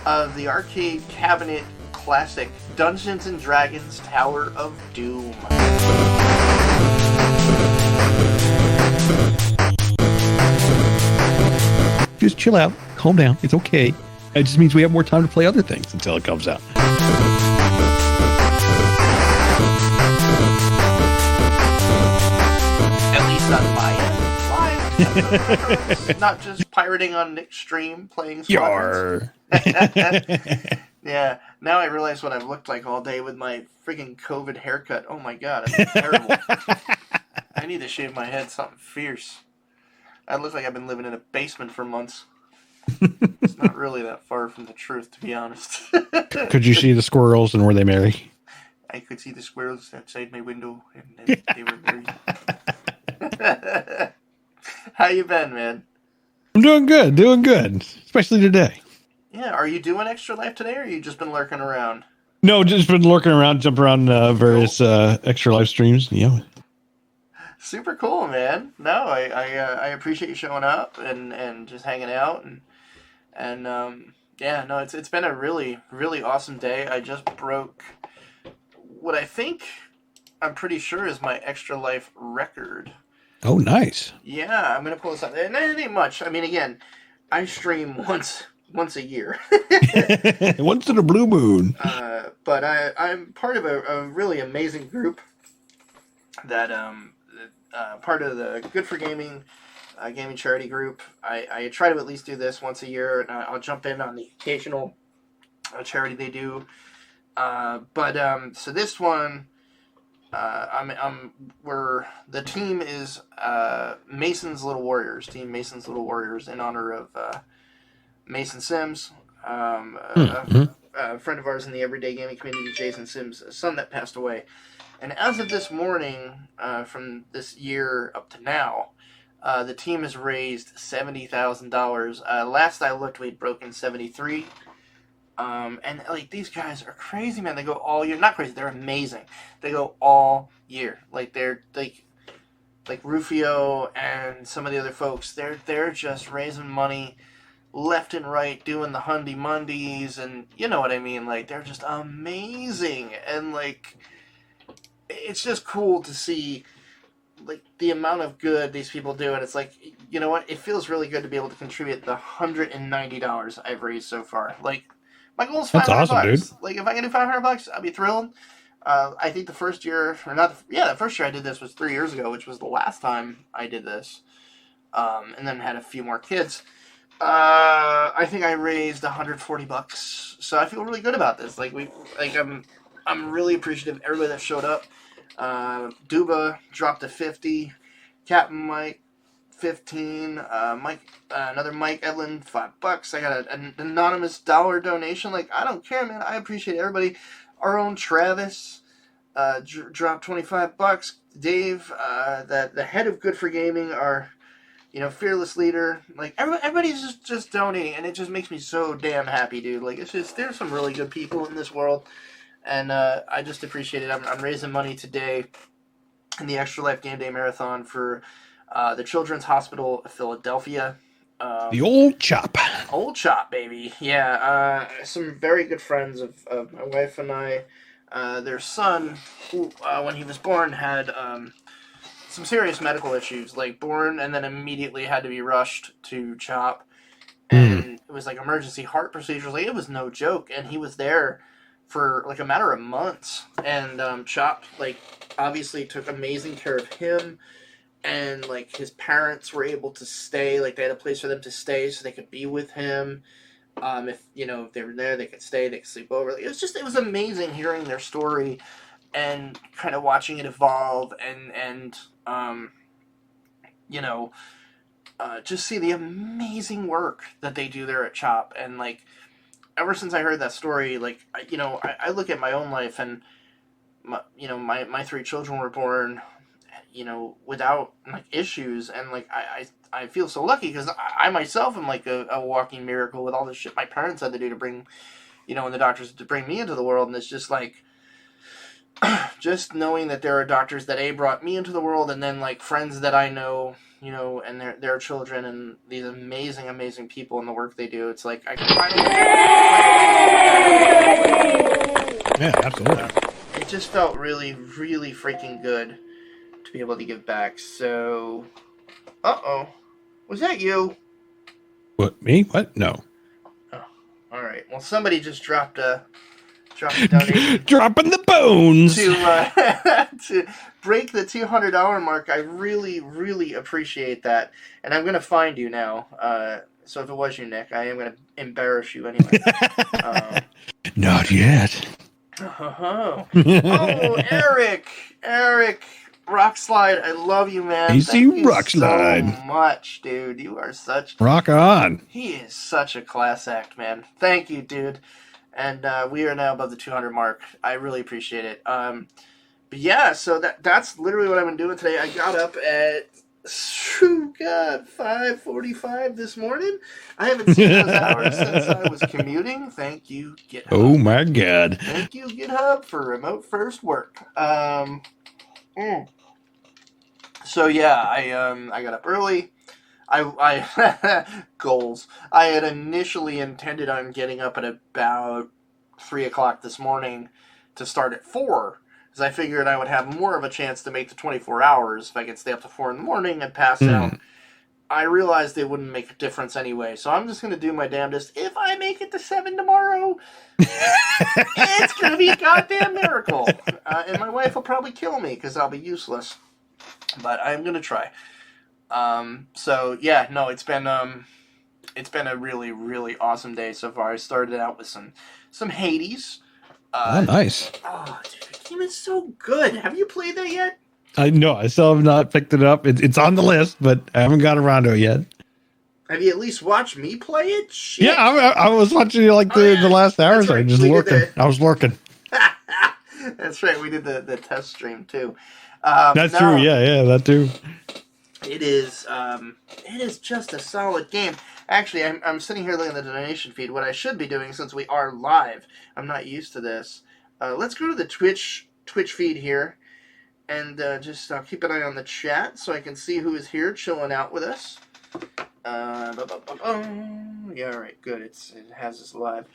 of the arcade cabinet classic Dungeons & Dragons Tower of Doom. Just chill out. Calm down. It's okay. It just means we have more time to play other things until it comes out. At least on my end. Live. Not just pirating on Nick's stream, playing Yar. Yeah, now I realize what I've looked like all day with my freaking COVID haircut. Oh my god, it's terrible. I need to shave my head something fierce. I look like I've been living in a basement for months. It's not really that far from the truth, to be honest. Could you see the squirrels and were they merry? I could see the squirrels outside my window, and they were merry. How you been, man? I'm doing good, especially today. Yeah, are you doing Extra Life today, or you just been lurking around? No, just been lurking around, jumping around various Extra Life streams. Yeah. Super cool, man. No, I appreciate you showing up and just hanging out and yeah, no, it's been a really, really awesome day. I just broke what I'm pretty sure is my Extra Life record. Oh, nice. Yeah, I'm gonna pull this up. And it ain't much. I mean, again, I stream once a year. Once in a blue moon. But I'm part of a really amazing group that part of the Good for Gaming gaming charity group. I try to at least do this once a year, and I'll jump in on the occasional charity they do. So this one, the team is Mason's Little Warriors, Team Mason's Little Warriors, in honor of Mason Sims, a friend of ours in the everyday gaming community, Jason Sims' son that passed away. And as of this morning, from this year up to now, the team has raised $70,000. Last I looked, we'd broken 73. And like, these guys are crazy, man. They go all year. Not crazy, they're amazing. They go all year. Like, they're like Rufio and some of the other folks. They're just raising money left and right, doing the Hundy Mundies, and you know what I mean. Like, they're just amazing, and like, it's just cool to see like the amount of good these people do. And it's like, you know what? It feels really good to be able to contribute the $190 I've raised so far. Like, my goal is $500. That's awesome, dude. Like, if I can do $500, I'll be thrilled. I think the first year, the first year I did this was 3 years ago, which was the last time I did this. And then had a few more kids. I think I raised $140, so I feel really good about this. I'm really appreciative of everybody that showed up. Duba dropped a 50, Captain Mike 15, another Mike Edlin $5. I got an anonymous dollar donation. Like, I don't care, man. I appreciate everybody. Our own Travis dropped $25. Dave, the head of Good for Gaming, our fearless leader. Like, everybody's just donating, and it just makes me so damn happy, dude. Like, it's just, there's some really good people in this world, and I just appreciate it. I'm raising money today in the Extra Life Game Day Marathon for the Children's Hospital of Philadelphia. The old chop. Old chop, baby. Yeah, some very good friends of my wife and I. Their son, who, when he was born, had some serious medical issues, like born and then immediately had to be rushed to CHOP, and it was like emergency heart procedures. Like, it was no joke, and he was there for like a matter of months, and CHOP like obviously took amazing care of him, and like his parents were able to stay, like they had a place for them to stay so they could be with him. If they were there, they could stay, they could sleep over. It was amazing hearing their story and kind of watching it evolve, and just see the amazing work that they do there at CHOP. And like, ever since I heard that story, like, I look at my own life, and my three children were born, without like issues, and like I feel so lucky because I myself am like a walking miracle with all the shit my parents had to do to bring, and the doctors to bring me into the world. And it's just like, just knowing that there are doctors that brought me into the world, and then like friends that I know and their children and these amazing, amazing people and the work they do. It's like I can finally. Yeah, absolutely. It just felt really, really freaking good to be able to give back. So, was that you? What, me? What? No. Oh, all right. Well, somebody just dropped a donation. Dropping the bones to break the $200 mark. I really, really appreciate that, and I'm gonna find you now. So if it was you, Nick, I am gonna embarrass you anyway. Not yet. Oh, Eric, Rockslide, I love you, man. Easy Thank you Rockslide. so much, dude. You are such. Rock on. He is such a class act, man. Thank you, dude. And we are now above the 200 mark. I really appreciate it. But yeah, so that's literally what I've been doing today. I got up at 5:45 this morning. I haven't seen those hours since I was commuting. Thank you, GitHub. Oh my God. Thank you, GitHub, for remote first work. So yeah, I got up early. I goals. I had initially intended on getting up at about 3 o'clock this morning to start at 4, because I figured I would have more of a chance to make the 24 hours if I could stay up to 4 in the morning and pass out. I realized it wouldn't make a difference anyway, so I'm just going to do my damnedest. If I make it to 7 tomorrow, it's going to be a goddamn miracle. And my wife will probably kill me because I'll be useless. But I'm going to try. So yeah, no, it's been a really, really awesome day so far. I started out with some Hades. Oh, nice. Oh, dude, the game is so good. Have you played that yet? I still have not picked it up. It's on the list, but I haven't got around to it yet. Have you at least watched me play it? Shit. Yeah, I was watching you like the last hours. Right. I just lurking. I was lurking. That's right. We did the test stream too. That's true. Yeah, that too. It is just a solid game. Actually, I'm sitting here looking at the donation feed. What I should be doing, since we are live, I'm not used to this. Let's go to the Twitch feed here, and just keep an eye on the chat so I can see who is here chilling out with us. Yeah, all right, good. It has us live.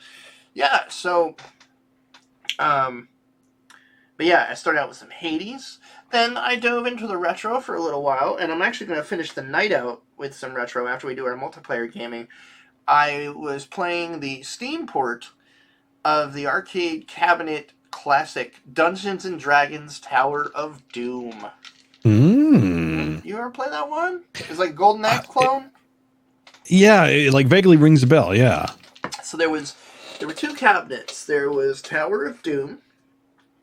Yeah, so, but yeah, I started out with some Hades. Then I dove into the retro for a little while, and I'm actually going to finish the night out with some retro after we do our multiplayer gaming. I was playing the Steam port of the arcade cabinet classic Dungeons & Dragons Tower of Doom. You ever play that one? It's like Golden Axe clone? Yeah, it like vaguely rings a bell, yeah. So there were 2 cabinets. There was Tower of Doom,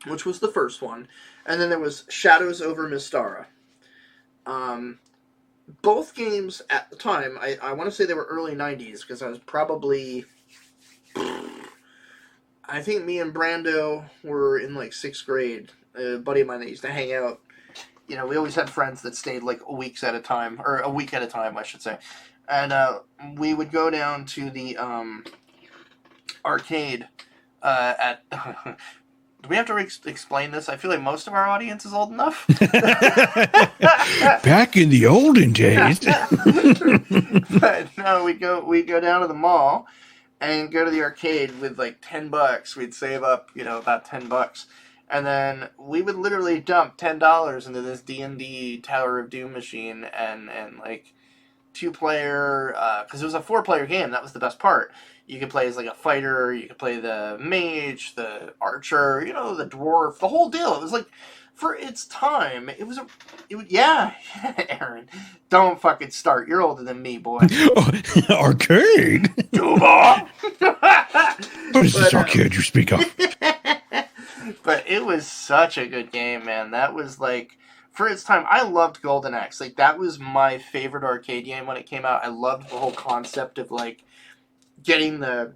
which was the first one, and then there was Shadows over Mystara. Both games at the time, I want to say they were early 90s, because I was probably, I think me and Brando were in like 6th grade. A buddy of mine that used to hang out, we always had friends that stayed like a week at a time, I should say. And we would go down to the arcade at... Do we have to explain this? I feel like most of our audience is old enough. Back in the olden days. But no, we go down to the mall and go to the arcade with like $10. We'd save up, about $10. And then we would literally dump $10 into this D&D Tower of Doom machine and like 2-player, because it was a 4-player game. That was the best part. You could play as like a fighter, you could play the mage, the archer, the dwarf, the whole deal. It was like, for its time, yeah, Aaron, don't fucking start. You're older than me, boy. Arcade? Duba! What is this arcade you speak of? But it was such a good game, man. That was like, for its time, I loved Golden Axe. Like, that was my favorite arcade game when it came out. I loved the whole concept of like, getting the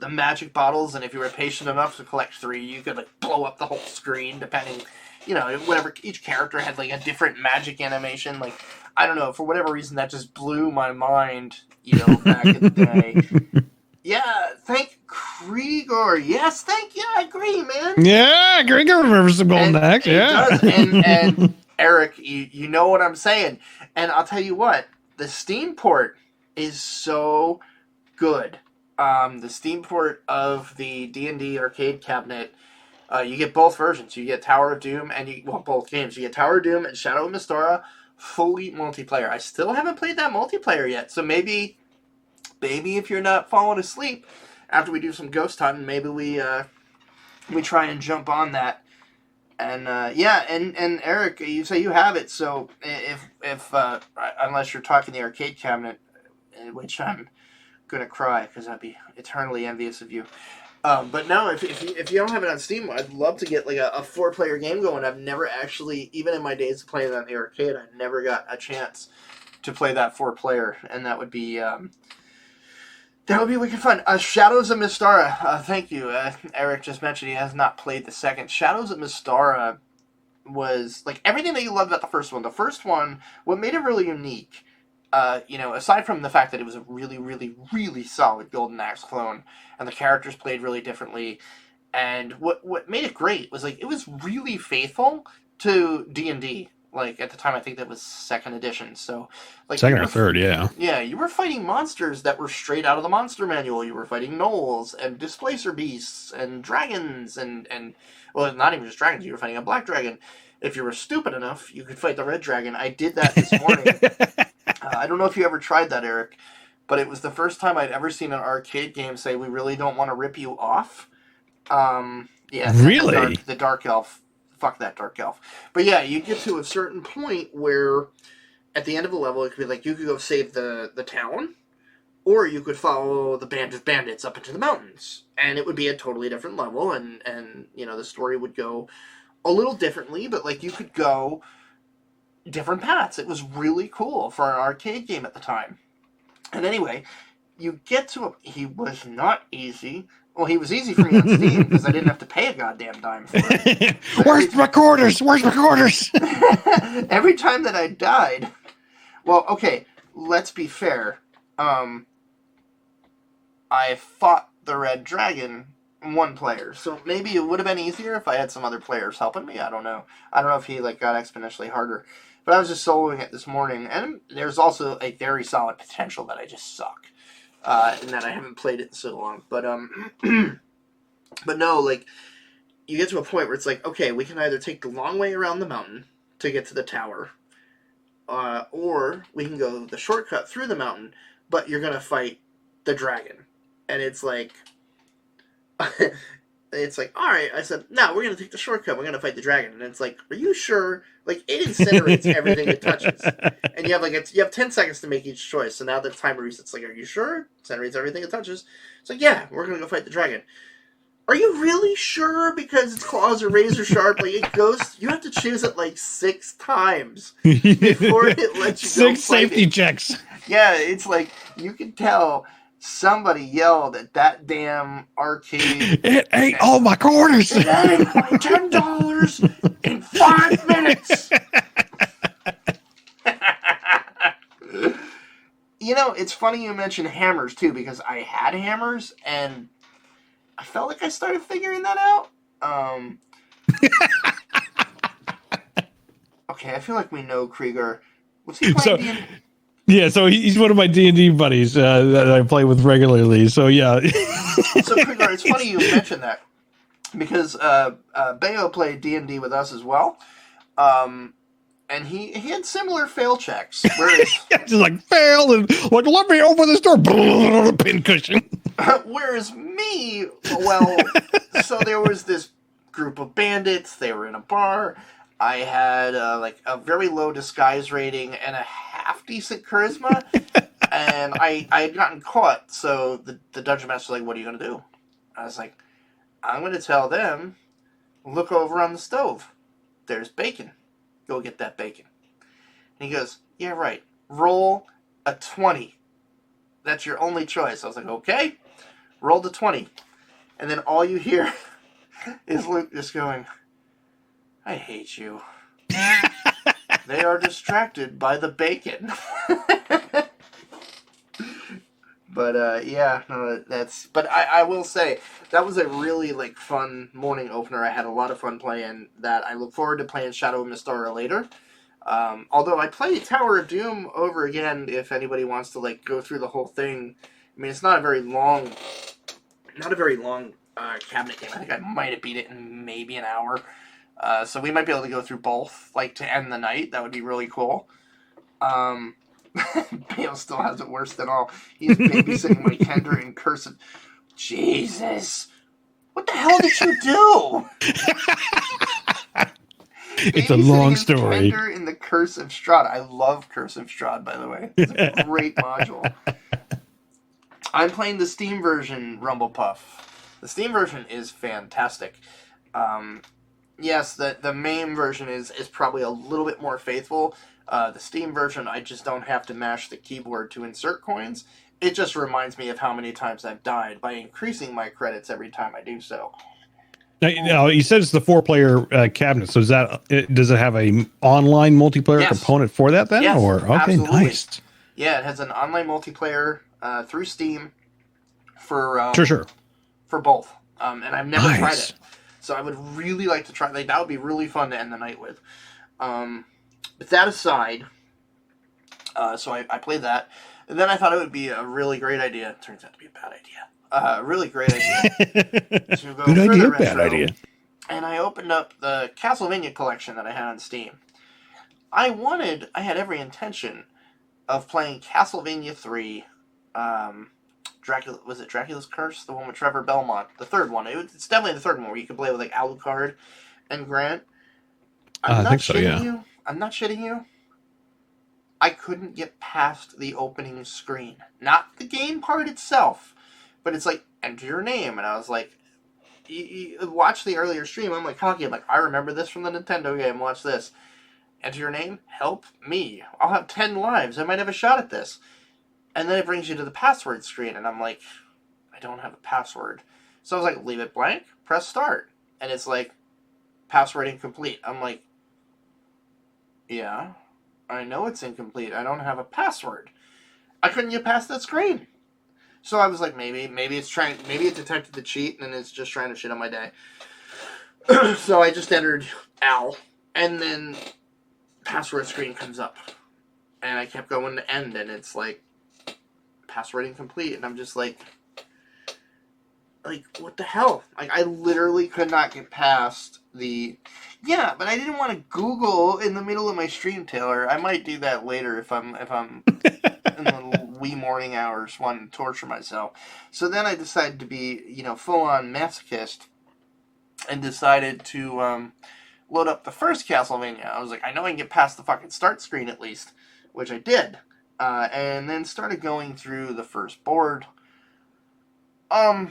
magic bottles, and if you were patient enough to collect 3, you could like blow up the whole screen, depending, whatever. Each character had like a different magic animation. Like, I don't know, for whatever reason, that just blew my mind, back in the day. Yeah, thank Krieger. Yes, thank you. I agree, man. Yeah, Krieger remembers the Golden Axe. Yeah, and Eric, you know what I'm saying. And I'll tell you what, the Steam port is so good. The Steam port of the D&D arcade cabinet, you get both versions. You get Tower of Doom and both games. You get Tower of Doom and Shadow of Mistara fully multiplayer. I still haven't played that multiplayer yet, so maybe if you're not falling asleep after we do some ghost hunting, maybe we try and jump on that. And and Eric, you say you have it, so if unless you're talking the arcade cabinet, which I'm gonna cry because I'd be eternally envious of you. But no, if you don't have it on Steam, I'd love to get like a 4-player game going. I've never actually, even in my days of playing that in the arcade, I never got a chance to play that 4-player, and that would be wicked fun. Shadows of Mistara, thank you. Eric just mentioned he has not played the second. Shadows of Mistara was like everything that you loved about the first one. The first one, what made it really unique, aside from the fact that it was a really, really, really solid Golden Axe clone, and the characters played really differently, and what made it great was like it was really faithful to D&D. Like at the time, I think that was 2nd edition. So, like second or third, yeah. Yeah, you were fighting monsters that were straight out of the monster manual. You were fighting gnolls and displacer beasts and dragons and well, not even just dragons. You were fighting a black dragon. If you were stupid enough, you could fight the red dragon. I did that this morning. I don't know if you ever tried that, Eric, but it was the first time I'd ever seen an arcade game say, "We really don't want to rip you off." Yeah, really, the Dark Elf. Fuck that Dark Elf. But yeah, you get to a certain point where at the end of a level, it could be like you could go save the town, or you could follow the band of bandits up into the mountains. And it would be a totally different level, and the story would go a little differently, but like you could go different paths. It was really cool for an arcade game at the time. And anyway, you get to he was not easy. Well, he was easy for me on Steam because I didn't have to pay a goddamn dime for it. Where's my quarters? Where's my quarters? Every time that I died... Well, okay, let's be fair. I fought the Red Dragon 1 player, so maybe it would have been easier if I had some other players helping me. I don't know. I don't know if he got exponentially harder. But I was just soloing it this morning, and there's also a very solid potential that I just suck. And that I haven't played it in so long. But but no, like, you get to a point where it's like, okay, we can either take the long way around the mountain to get to the tower, or we can go the shortcut through the mountain, but you're going to fight the dragon. And it's like, all right, I said, no, we're going to take the shortcut, we're going to fight the dragon. And it's like, are you sure? Like, it incinerates everything it touches. And you have 10 seconds to make each choice. So now the timer resets. Like, are you sure? Incinerates everything it touches. It's like, yeah, we're going to go fight the dragon. Are you really sure? Because its claws are razor sharp. Like, it goes, you have to choose it like 6 times before it lets you go 6 safety it. checks. Yeah, it's like, you can tell somebody yelled at that damn arcade. It ate all my quarters. It ate my $10 in 5 minutes. It's funny you mentioned hammers too, because I had hammers and I felt like I started figuring that out. Okay, I feel like we know Krieger. Was he playing D&D? Yeah, so he's one of my D&D buddies that I play with regularly. So yeah. So Krieger, it's funny you mentioned that because Bayo played D&D with us as well, and he had similar fail checks. Whereas just like fail and like let me open this door, pin cushion. Whereas me, well, so there was this group of bandits. They were in a bar. I had a very low disguise rating and a half decent charisma, and I had gotten caught. So the dungeon master was like, "What are you gonna do?" I was like, "I'm gonna tell them, look over on the stove. There's bacon. Go get that bacon." And he goes, "Yeah, right. Roll a 20. That's your only choice." I was like, "Okay." Roll the 20, and then all you hear is Luke just going, "I hate you." They are distracted by the bacon. But yeah, no, that's. But I will say that was a really fun morning opener. I had a lot of fun playing that. I look forward to playing Shadow of Mistara later. Although I play Tower of Doom over again if anybody wants to like go through the whole thing. I mean, it's not a very long cabinet game. I think I might have beat it in maybe an hour. So we might be able to go through both, like to end the night. That would be really cool. Bale still has it worse than all. He's babysitting my Kender in cursive. Jesus. What the hell did you do? It's a long story. Kender in the cursive Strahd. I love cursive Strahd, by the way. It's a great module. I'm playing the Steam version, Rumblepuff. The Steam version is fantastic. Yes, the main version is probably a little bit more faithful. The Steam version, I just don't have to mash the keyboard to insert coins. It just reminds me of how many times I've died by increasing my credits every time I do so. Now, you said it's the 4-player cabinet. So does it have a online multiplayer component for that then? Yes, or okay, absolutely. Nice. Yeah, it has an online multiplayer through Steam for Sure. for both. And I've never tried it. So I would really like to try. Like, that would be really fun to end the night with. But that aside, so I played that. And then I thought it would be a really great idea. It turns out to be a bad idea. A really great idea. To go Good idea, retro. bad idea. And I opened up the Castlevania collection that I had on Steam. I had every intention of playing Castlevania 3, was it Dracula's Curse? The one with Trevor Belmont. The third one. It's definitely the third one where you can play with like Alucard and Grant. I think so, yeah. I'm not shitting you. I couldn't get past the opening screen. Not the game part itself, but it's like, enter your name. And I was like, you watch the earlier stream. I'm like, hockey. I'm like, I remember this from the Nintendo game. Watch this. Enter your name. Help me. I'll have 10 lives. I might have a shot at this. And then it brings you to the password screen. And I'm like, I don't have a password. So I was like, leave it blank. Press start. And it's like, password incomplete. I'm like, yeah, I know it's incomplete. I don't have a password. I couldn't get past that screen. So I was like, maybe it detected the cheat and it's just trying to shit on my day. So I just entered Al, and then password screen comes up. And I kept going to end, and it's like, password incomplete. And I'm just like, what the hell? Like, I literally could not get past the... Yeah, but I didn't want to Google in the middle of my stream, Taylor. I might do that later if I'm in the wee morning hours wanting to torture myself. So then I decided to be, full-on masochist and decided to load up the first Castlevania. I was like, I know I can get past the fucking start screen at least, which I did. And then started going through the first board. I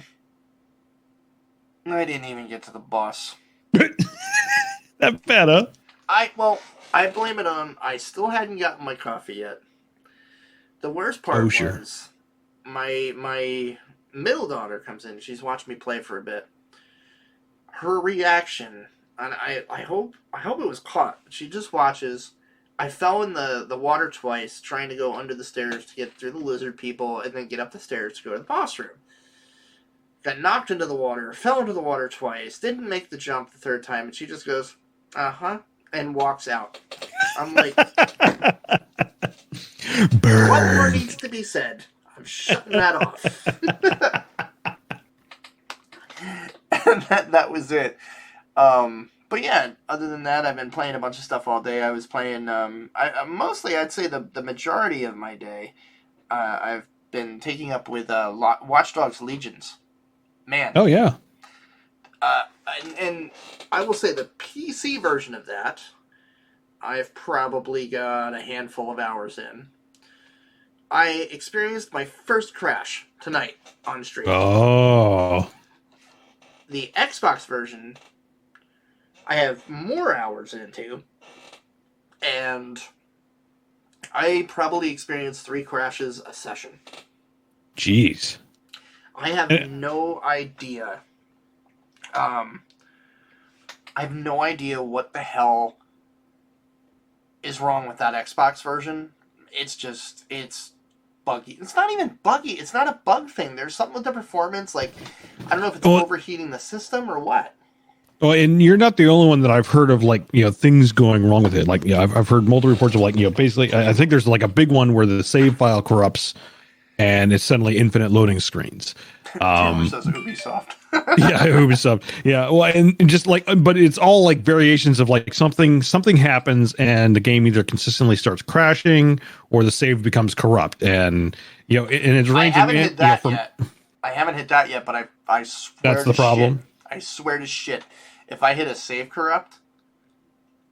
didn't even get to the boss. That bad, huh? I blame it on, I still hadn't gotten my coffee yet. The worst part was my middle daughter comes in. She's watched me play for a bit. Her reaction, and I hope it was caught. She just watches. I fell in the water twice trying to go under the stairs to get through the lizard people and then get up the stairs to go to the boss room. Got knocked into the water, fell into the water twice, didn't make the jump the third time, and she just goes, uh-huh, and walks out. I'm like, Burn. What more needs to be said? I'm shutting that off. And that was it. But yeah, other than that, I've been playing a bunch of stuff all day. I was playing, mostly, I'd say the majority of my day, I've been taking up with Watch Dogs Legions. Man. Oh, yeah. And I will say the PC version of that, I've probably got a handful of hours in. I experienced my first crash tonight on stream. Oh. The Xbox version, I have more hours into, and I probably experienced 3 crashes a session. Jeez. I have no idea. I have no idea what the hell is wrong with that Xbox version. It's buggy. It's not even buggy. It's not a bug thing. There's something with the performance. Like, I don't know if it's overheating the system or what. Well, and you're not the only one that I've heard of, like, things going wrong with it. Like, I've heard multiple reports of, like, basically, I think there's like a big one where the save file corrupts and it's suddenly infinite loading screens. Taylor says Ubisoft. Yeah, Ubisoft. Yeah, well, and just like, but it's all like variations of like something happens and the game either consistently starts crashing or the save becomes corrupt, and and it's ranging. I haven't hit that yet. I haven't hit that yet, but I swear that's the problem. I swear to shit, if I hit a save corrupt,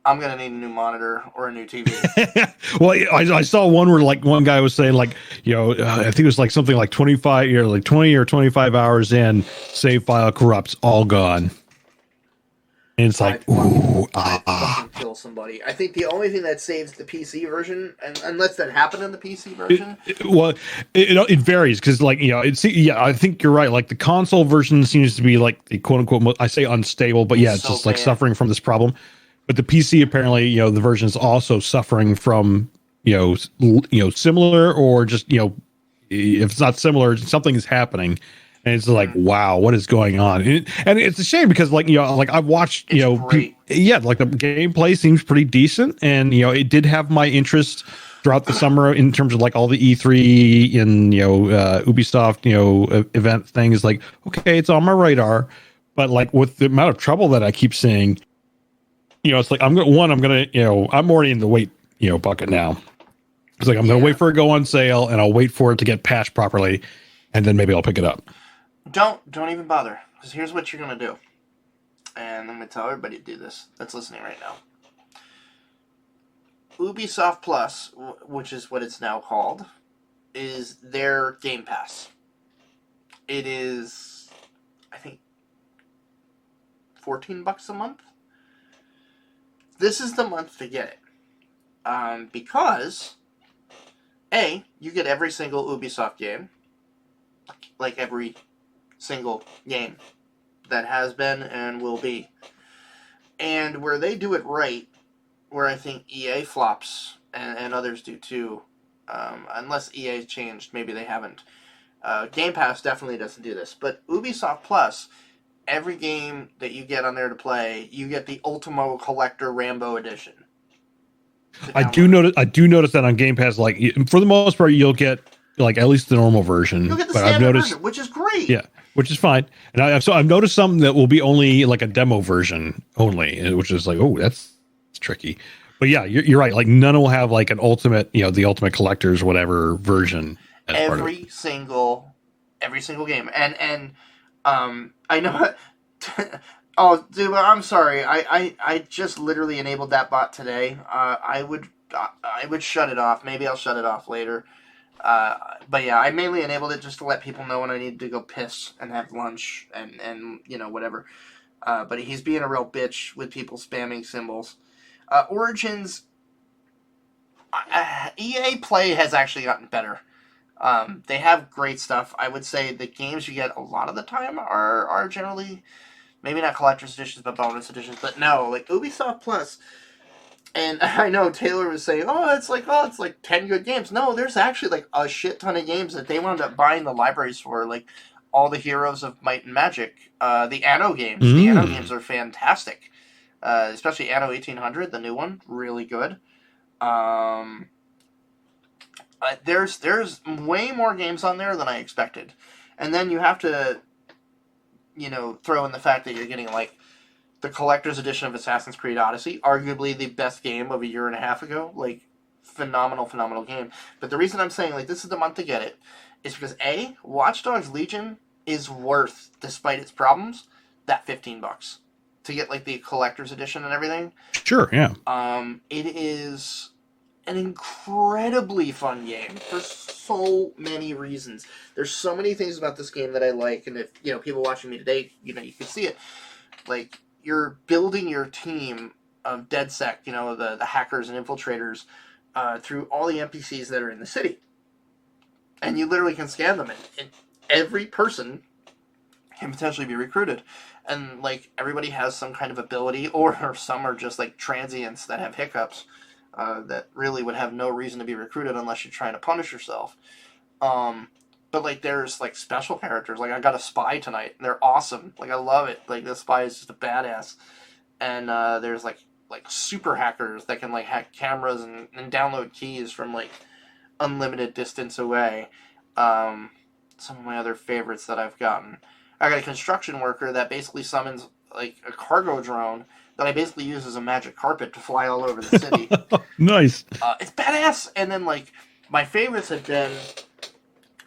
I'm gonna need a new monitor or a new TV. Well, I saw one where like one guy was saying like, I think it was like something like 25, like 20 or 25 hours in, save file corrupts, all gone. And it's like, ooh, fucking kill somebody. I think the only thing that saves the PC version, and unless that happened in the PC version, it varies because, like, I think you're right. Like the console version seems to be like the quote unquote, I say unstable, but yeah, it's so just like suffering from this problem. But the PC apparently, the version is also suffering from, similar or just, if it's not similar, something is happening. And it's like, wow, what is going on? And it's a shame because, like, like I've watched, like the gameplay seems pretty decent. And, it did have my interest throughout the summer in terms of like all the E3 and, Ubisoft, event things. Like, okay, it's on my radar. But like with the amount of trouble that I keep seeing, it's like, I'm already in the wait, bucket now. It's like, I'm going to wait for it to go on sale and I'll wait for it to get patched properly. And then maybe I'll pick it up. Don't even bother. Because here's what you're going to do. And I'm going to tell everybody to do this that's listening right now. Ubisoft Plus, which is what it's now called, is their Game Pass. It is, I think, $14 a month. This is the month to get it. Because, A, you get every single Ubisoft game. Like every single game that has been and will be. And where they do it right, where I think EA flops, and others do too, unless EA's changed, maybe they haven't. Game Pass definitely doesn't do this. But Ubisoft Plus, every game that you get on there to play, you get the Ultimo Collector Rambo Edition. I do notice that on Game Pass, like, for the most part, you'll get like at least the normal version. You'll get the standard version, which is great. Yeah, which is fine. And I've noticed some that will be only like a demo version only, which is like, oh, that's tricky. But yeah, you're right. Like none will have like an ultimate, the ultimate collector's whatever version. Every single game, and I know. Oh, dude, I'm sorry. I just literally enabled that bot today. I would shut it off. Maybe I'll shut it off later. But yeah, I mainly enabled it just to let people know when I need to go piss and have lunch and whatever. But he's being a real bitch with people spamming symbols. Origins, EA Play has actually gotten better. They have great stuff. I would say the games you get a lot of the time are generally, maybe not collector's editions, but bonus editions. But no, like Ubisoft Plus. And I know Taylor was saying, it's like 10 good games. No, there's actually like a shit ton of games that they wound up buying the libraries for, like all the Heroes of Might and Magic, the Anno games. The Anno games are fantastic, especially Anno 1800, the new one, really good. There's way more games on there than I expected, and then you have to, throw in the fact that you're getting like the collector's edition of Assassin's Creed Odyssey, arguably the best game of a year and a half ago. Like, phenomenal game. But the reason I'm saying, like, this is the month to get it is because, A, Watch Dogs Legion is worth, despite its problems, that $15 to get, like, the collector's edition and everything. Sure, yeah. It is an incredibly fun game for so many reasons. There's so many things about this game that I like, and if, people watching me today, you can see it. Like, you're building your team of DedSec, the hackers and infiltrators, through all the NPCs that are in the city. And you literally can scan them, and every person can potentially be recruited. And, like, everybody has some kind of ability, or some are just, like, transients that have hiccups, that really would have no reason to be recruited unless you're trying to punish yourself. but like there's like special characters. Like I got a spy tonight, and they're awesome. Like I love it. Like the spy is just a badass. And there's like super hackers that can like hack cameras and download keys from like unlimited distance away. Some of my other favorites that I've gotten. I got a construction worker that basically summons like a cargo drone that I basically use as a magic carpet to fly all over the city. Nice. It's badass. And then like my favorites have been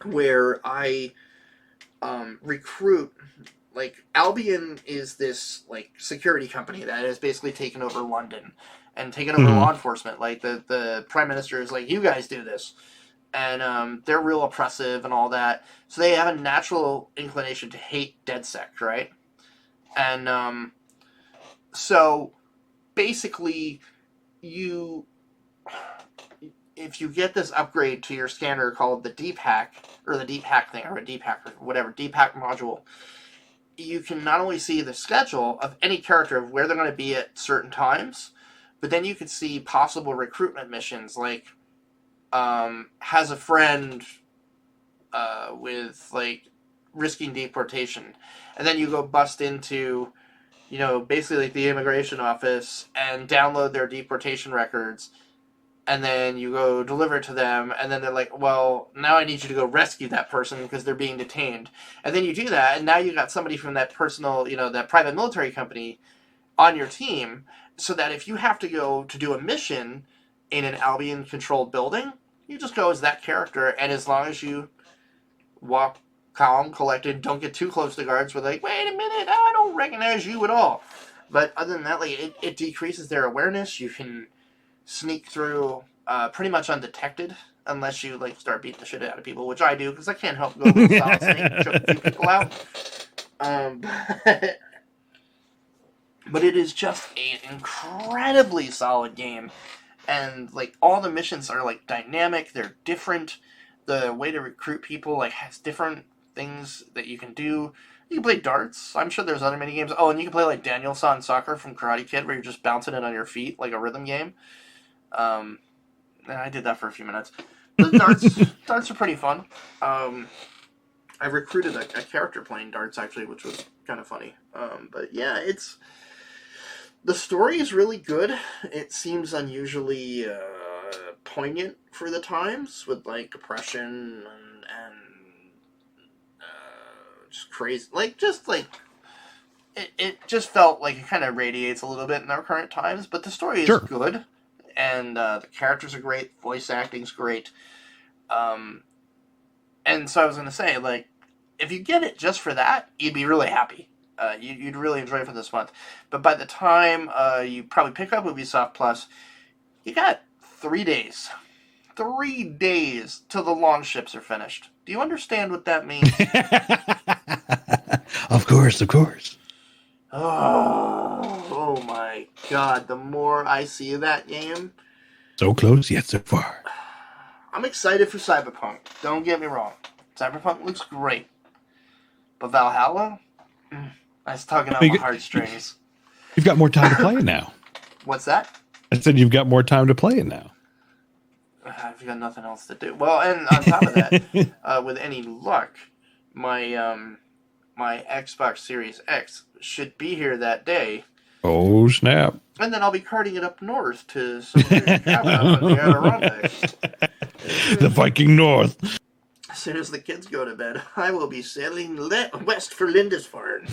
where I recruit. Like Albion is this like security company that has basically taken over London and taken over law enforcement. Like the prime minister is like, you guys do this. And they're real oppressive and all that. So they have a natural inclination to hate DedSec, right? And so basically if you get this upgrade to your scanner called the deep hack, or the deep hack thing, or a deep hack, or whatever, deep hack module, you can not only see the schedule of any character of where they're going to be at certain times, but then you could see possible recruitment missions, like has a friend with like risking deportation, and then you go bust into, you know, basically like the immigration office and download their deportation records, and then you go deliver it to them, and then they're like, well, now I need you to go rescue that person because they're being detained. And then you do that, and now you got somebody from that personal, you know, that private military company on your team, so that if you have to go to do a mission in an Albion-controlled building, you just go as that character, and as long as you walk calm, collected, don't get too close to guards with like, wait a minute, I don't recognize you at all. But other than that, like, it decreases their awareness. You can sneak through pretty much undetected, unless you like start beating the shit out of people, which I do because I can't help go with solid snake and choke a few people out. But it is just an incredibly solid game, and like all the missions are like dynamic. They're different. The way to recruit people like has different things that you can do. You can play darts. I'm sure there's other mini games. Oh, and you can play like Daniel-san Soccer from Karate Kid, where you're just bouncing it on your feet like a rhythm game. And I did that for a few minutes. The darts are pretty fun. I recruited a character playing darts, actually, which was kind of funny. But yeah, the story is really good. It seems unusually poignant for the times, with like oppression and just crazy, it just felt like it kind of radiates a little bit in our current times. But the story is good. And the characters are great. Voice acting's great. And so I was going to say, like, if you get it just for that, you'd be really happy. You'd really enjoy it for this month. But by the time you probably pick up Ubisoft Plus, you got 3 days. 3 days till the launch ships are finished. Do you understand what that means? Of course. Oh my god, the more I see of that game... So close, yet so far. I'm excited for Cyberpunk. Don't get me wrong. Cyberpunk looks great. But Valhalla? That's tugging on my heartstrings. You've got more time to play it now. What's that? I said you've got more time to play it now. I've got nothing else to do. Well, and on top of that, with any luck, my my Xbox Series X should be here that day. Oh, snap. And then I'll be carting it up north to some cabin up in the Adirondacks. The Viking North. As soon as the kids go to bed, I will be sailing west for Lindisfarne.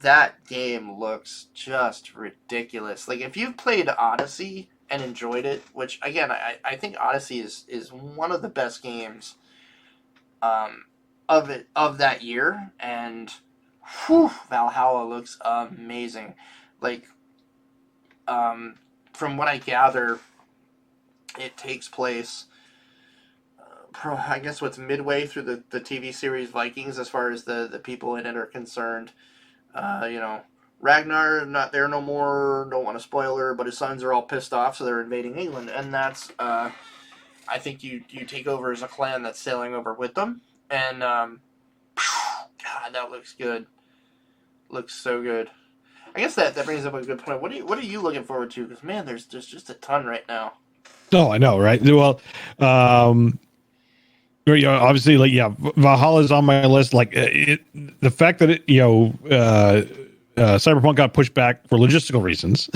That game looks just ridiculous. Like, if you've played Odyssey and enjoyed it, which, again, I think Odyssey is one of the best games of that year, and Valhalla looks amazing. Like, from what I gather, it takes place, I guess what's midway through the TV series Vikings, as far as the people in it are concerned. Ragnar, not there no more, don't want to spoil her, but his sons are all pissed off, so they're invading England, and that's, I think you take over as a clan that's sailing over with them, and, God, that looks good. Looks so good. I guess that brings up a good point. What are you looking forward to? Because, man, there's just a ton right now. Oh, I know, right? Well, You know, obviously, like, yeah, Valhalla is on my list. Like, the fact that it, Cyberpunk got pushed back for logistical reasons.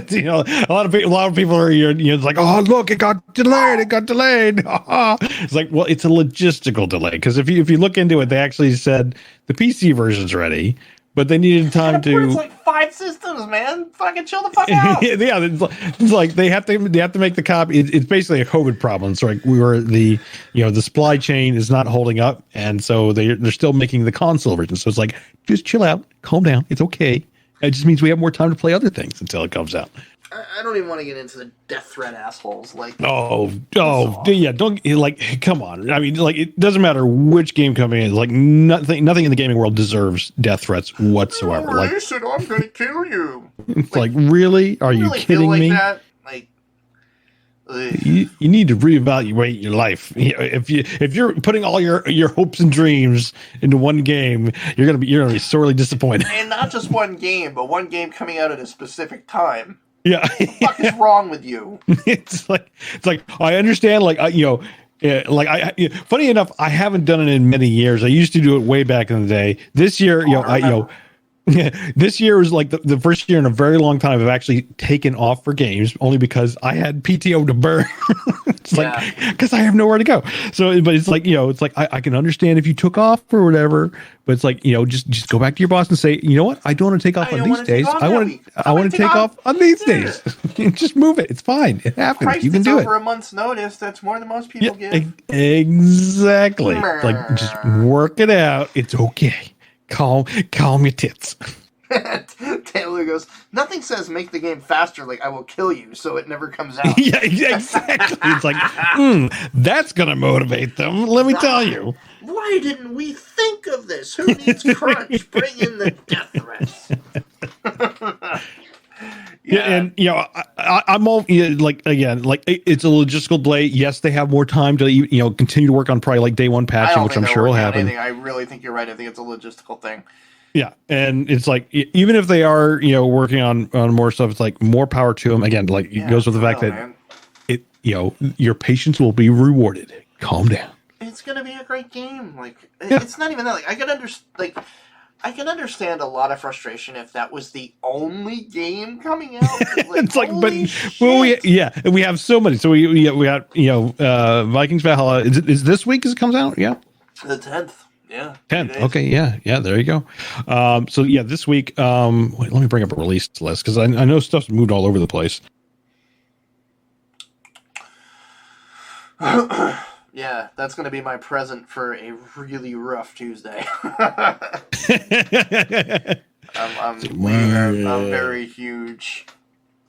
You know, a lot of people are, it's like, oh, look, it got delayed. It's like, well, it's a logistical delay, because if you look into it, they actually said the PC version's ready, but they needed time to. It's like 5 systems, man. Fucking chill the fuck out. Yeah, it's like they have to make the copy. It's basically a COVID problem. It's like the supply chain is not holding up, and so they're still making the console version. So it's like, just chill out, calm down. It's okay. It just means we have more time to play other things until it comes out. I don't even want to get into the death threat assholes. Like, yeah, don't, like, come on. I mean, like, it doesn't matter which game company is. Like, nothing in the gaming world deserves death threats whatsoever. Like, listen, I'm gonna kill you. It's like really? Are you kidding me? That? Like, you need to reevaluate your life. If you're putting all your hopes and dreams into one game, you're gonna be sorely disappointed. And not just one game, but one game coming out at a specific time. Yeah. What the fuck is wrong with you? It's like I understand, like, funny enough, I haven't done it in many years. I used to do it way back in the day. This year, this year was like the first year in a very long time I've actually taken off for games, only because I had PTO to burn. It's like, because I have nowhere to go. So, but it's like, I can understand if you took off or whatever, but it's like, just go back to your boss and say, you know what? I don't want to take off on these days. I want to take off on these days. Just move it. It's fine. It happens. Christ, you can do it. Over a month's notice. That's more than most people get. Exactly. Like, just work it out. It's okay. Calm your tits. Taylor goes, nothing says make the game faster like I will kill you, so it never comes out. Yeah, exactly. It's like, that's going to motivate them, let me tell you. Why didn't we think of this? Who needs crunch? Bring in the death threats. Yeah, and I'm all like, again, like, it's a logistical delay. Yes, they have more time to continue to work on probably like day one patching, which I'm sure will happen. I really think you're right. I think it's a logistical thing. Yeah, and it's like, even if they are working on more stuff, it's like, more power to them. Again, like, it goes with the fact that your patience will be rewarded. Calm down. It's gonna be a great game. Like, it's not even that. Like, I can understand a lot of frustration if that was the only game coming out. Like, it's like, we have so many. So we got Vikings Valhalla. Is this week as it comes out? Yeah, the 10th. Yeah, 10th. Okay, yeah. There you go. So yeah, this week. Wait, let me bring up a release list, because I know stuff's moved all over the place. Yeah, that's going to be my present for a really rough Tuesday. I'm very huge,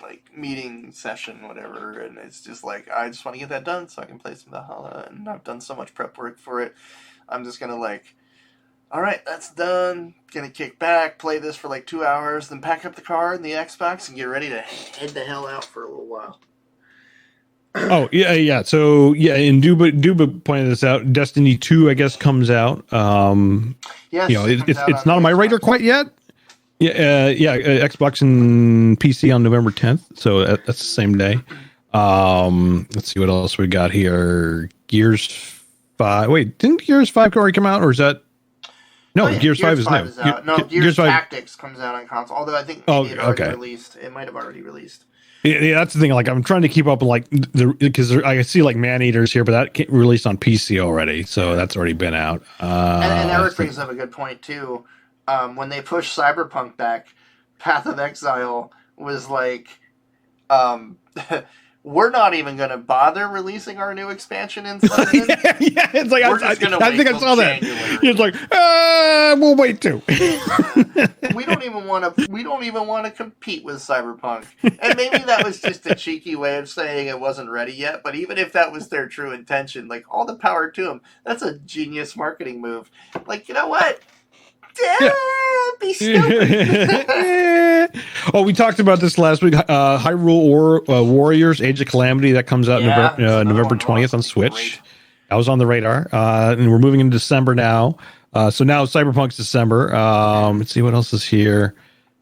like, meeting session, whatever, and it's just like, I just want to get that done so I can play some Valhalla, and I've done so much prep work for it. I'm just going to, like, all right, that's done. Gonna kick back, play this for like 2 hours, then pack up the car and the Xbox and get ready to head the hell out for a little while. Oh, yeah. So, yeah, and Duba pointed this out. Destiny 2, I guess, comes out. Yes, it's not on my radar quite yet. Yeah, Xbox and PC on November 10th. So that's the same day. Let's see what else we got here. Gears 5. Wait, didn't Gears 5 already come out, or is that? No, Gears 5 is new. No, Gears Tactics comes out on console. Although I think it already released. It might have already released. Yeah, that's the thing. Like, I'm trying to keep up with, like, because I see like Man-Eaters here, but that released on PC already, so that's already been out. And Eric brings up a good point too. When they pushed Cyberpunk back, Path of Exile was like, we're not even going to bother releasing our new expansion in London. Yeah, it's like, I think I saw that. It's like, we'll wait too. We don't even want to compete with Cyberpunk. And maybe that was just a cheeky way of saying it wasn't ready yet. But even if that was their true intention, like, all the power to them. That's a genius marketing move. Like, you know what? Be stupid. Oh, we talked about this last week. Hyrule Warriors: Age of Calamity, that comes out November 20th on Switch. Great. That was on the radar, and we're moving into December now. So now Cyberpunk's December. Let's see what else is here.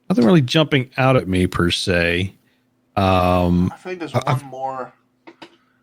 Nothing really jumping out at me per se. I think there's one more.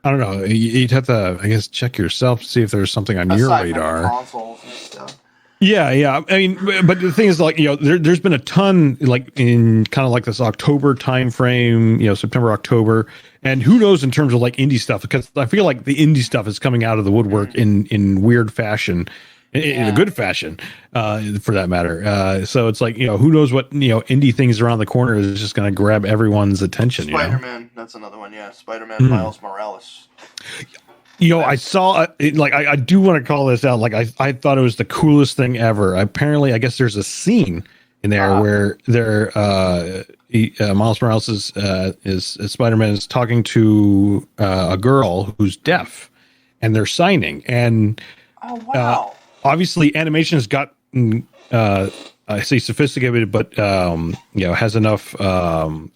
I don't know. You'd have to, I guess, check yourself, see if there's something on your radar. Consoles and stuff. Yeah. I mean, but the thing is, like, there's been a ton, like, in kind of like this October time frame, September, October, and who knows in terms of like indie stuff, because I feel like the indie stuff is coming out of the woodwork in weird fashion, in a good fashion, for that matter. So it's like, who knows what, indie things around the corner is just going to grab everyone's attention. Spider-Man, that's another one. Yeah. Spider-Man, Miles Morales. I saw I do want to call this out. Like, I thought it was the coolest thing ever. Apparently, I guess there's a scene in there where Miles Morales is Spider-Man is talking to a girl who's deaf, and they're signing. And obviously, animation has gotten I say sophisticated, but has enough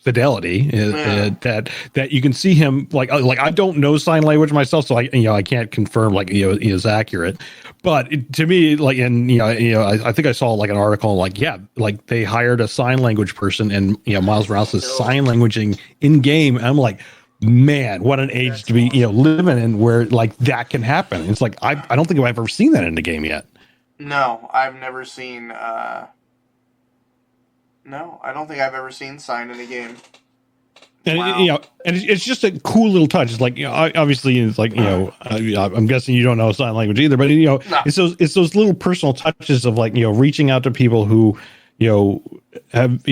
fidelity that you can see him like I don't know sign language myself, so I can't confirm he is accurate. But to me, I think I saw like an article like they hired a sign language person, and Miles Morales is sign languaging in game. And I'm like, man, what an age to be living in where like that can happen. It's like I don't think I've ever seen that in the game yet. No, I've never seen. No, I don't think I've ever seen sign in a game. And and it's just a cool little touch. It's like obviously it's like I'm guessing you don't know sign language either, but it's those little personal touches of like reaching out to people who have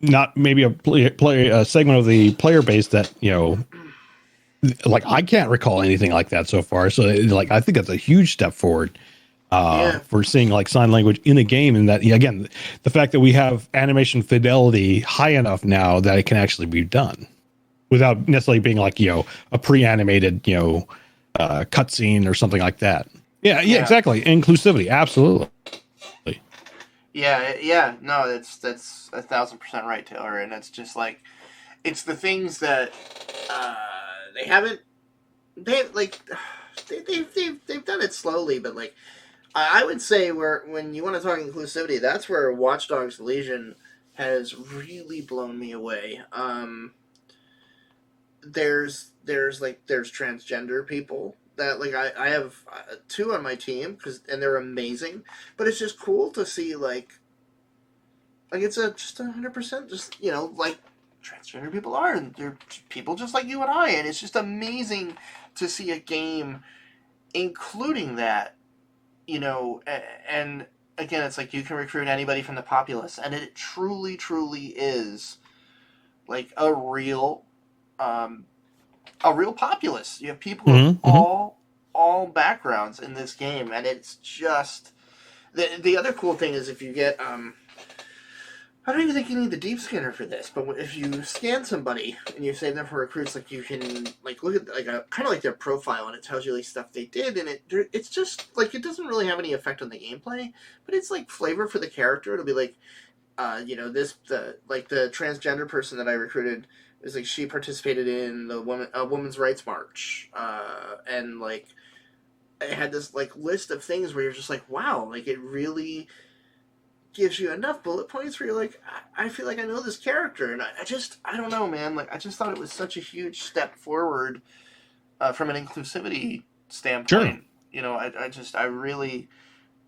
not maybe a segment of the player base that like I can't recall anything like that so far. So like I think that's a huge step forward. For seeing like sign language in a game, and that again, the fact that we have animation fidelity high enough now that it can actually be done without necessarily being like a pre-animated cutscene or something like that. Yeah, exactly. Inclusivity, absolutely. Yeah. No, that's 1,000% right, Taylor. And it's just like it's the things that they've done it slowly, but like. I would say when you want to talk inclusivity, that's where Watch Dogs Legion has really blown me away. There's transgender people that like I have two on my team and they're amazing, but it's just cool to see like it's just 100% just like transgender people are, and they're people just like you and I, and it's just amazing to see a game including that. And again, it's like you can recruit anybody from the populace, and it truly, truly is like a real populace. You have people of all backgrounds in this game, and it's just the other cool thing is if you get I don't even think you need the deep scanner for this, but if you scan somebody and you save them for recruits, like you can like look at like a kind of like their profile, and it tells you like stuff they did, and it's just like it doesn't really have any effect on the gameplay, but it's like flavor for the character. It'll be like, the transgender person that I recruited is like she participated in the women's rights march, and like it had this like list of things where you're just like, wow, like it really gives you enough bullet points where you're like, I feel like I know this character, and I don't know, man. Like I just thought it was such a huge step forward from an inclusivity standpoint. Sure.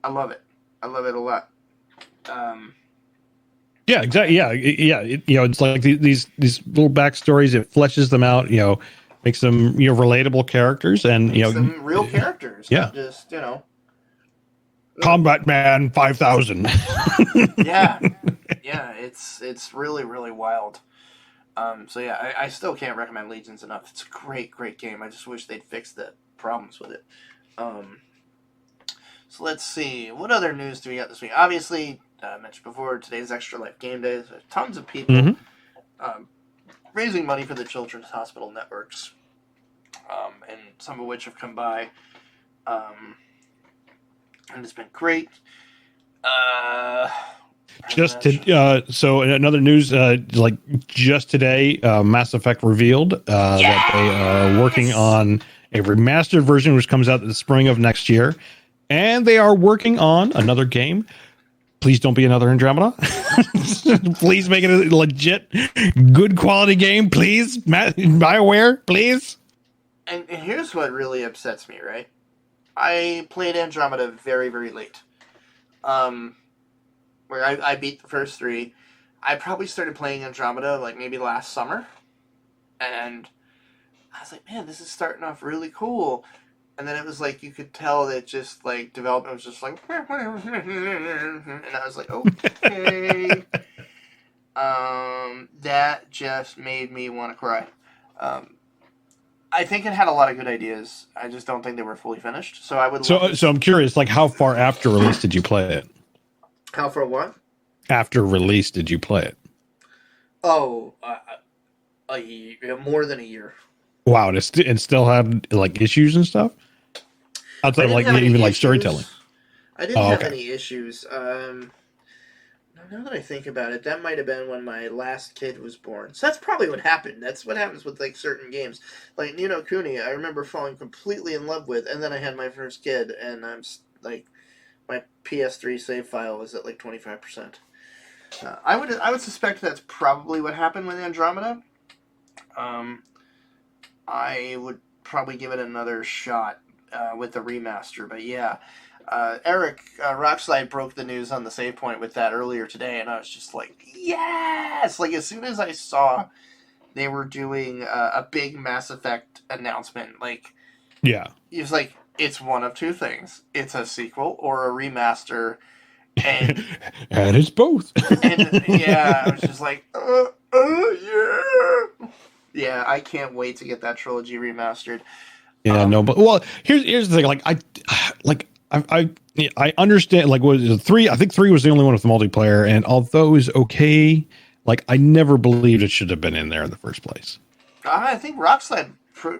I love it. I love it a lot. Yeah, exactly. Yeah. It's like these little backstories. It fleshes them out. Makes them relatable characters, and makes them real characters. Yeah. Not just Combat Man 5000. yeah, it's really, really wild. So yeah, I still can't recommend Legions enough. It's a great, great game. I just wish they'd fix the problems with it. So let's see, what other news do we got this week? Obviously, I mentioned before, today's Extra Life Game Day. There's tons of people raising money for the Children's Hospital Networks, and some of which have come by. And it's been great. So another news, like just today, Mass Effect revealed that they are working on a remastered version, which comes out in the spring of next year, and they are working on another game. Please don't be another Andromeda. Please make it a legit, good quality game, please. BioWare, please. and here's what really upsets me, right? I played Andromeda very, very late. Where I beat the first 3. I probably started playing Andromeda like maybe last summer. And I was like, man, this is starting off really cool. And then it was like, you could tell that just like development was just like, and I was like, okay. That just made me want to cry. I think it had a lot of good ideas. I just don't think they were fully finished. So I would. So I'm curious, like, how far after release did you play it? How far what? After release did you play it? Oh, a year, more than a year. Wow, and it still had like issues and stuff. Outside of like even like storytelling. I didn't have any issues. Now that I think about it, that might have been when my last kid was born. So that's probably what happened. That's what happens with like certain games. Like Ni no Kuni, I remember falling completely in love with, and then I had my first kid, and I'm like, my PS3 save file was at like 25%. I would suspect that's probably what happened with Andromeda. I would probably give it another shot with the remaster, but yeah. Eric Rockslide broke the news on the Savepoint with that earlier today, and I was just like, yes! Like, as soon as I saw they were doing a big Mass Effect announcement, like, yeah, he was like, it's one of two things. It's a sequel or a remaster, and and it's both. And yeah, I was just like, yeah. Yeah, I can't wait to get that trilogy remastered. Yeah, no, but well, here's the thing. I understand. Like, was it 3? I think 3 was the only one with multiplayer, and although it was okay, like I never believed it should have been in there in the first place. I think Rockslide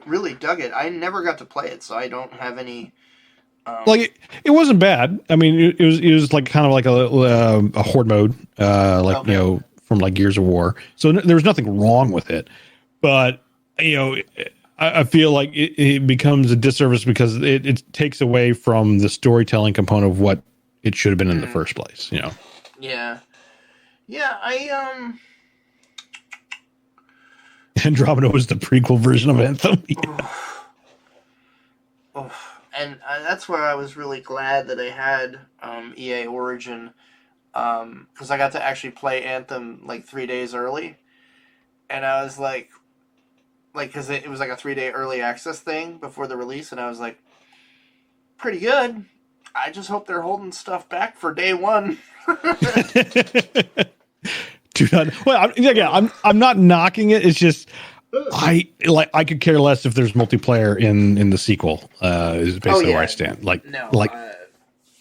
really dug it. I never got to play it, so I don't have any. Like it wasn't bad. I mean, it was like kind of like a horde mode, you know, from like Gears of War. So there was nothing wrong with it, but you know. I feel like it becomes a disservice because it takes away from the storytelling component of what it should have been in the first place, you know? Yeah. Yeah, Andromeda was the prequel version of Anthem. And that's where I was really glad that I had EA Origin, because I got to actually play Anthem like 3 days early. And I was like, because it was like a 3-day early access thing before the release, and I was like, pretty good. I just hope they're holding stuff back for day one. I'm not knocking it. It's just I could care less if there's multiplayer in the sequel. Is basically where I stand.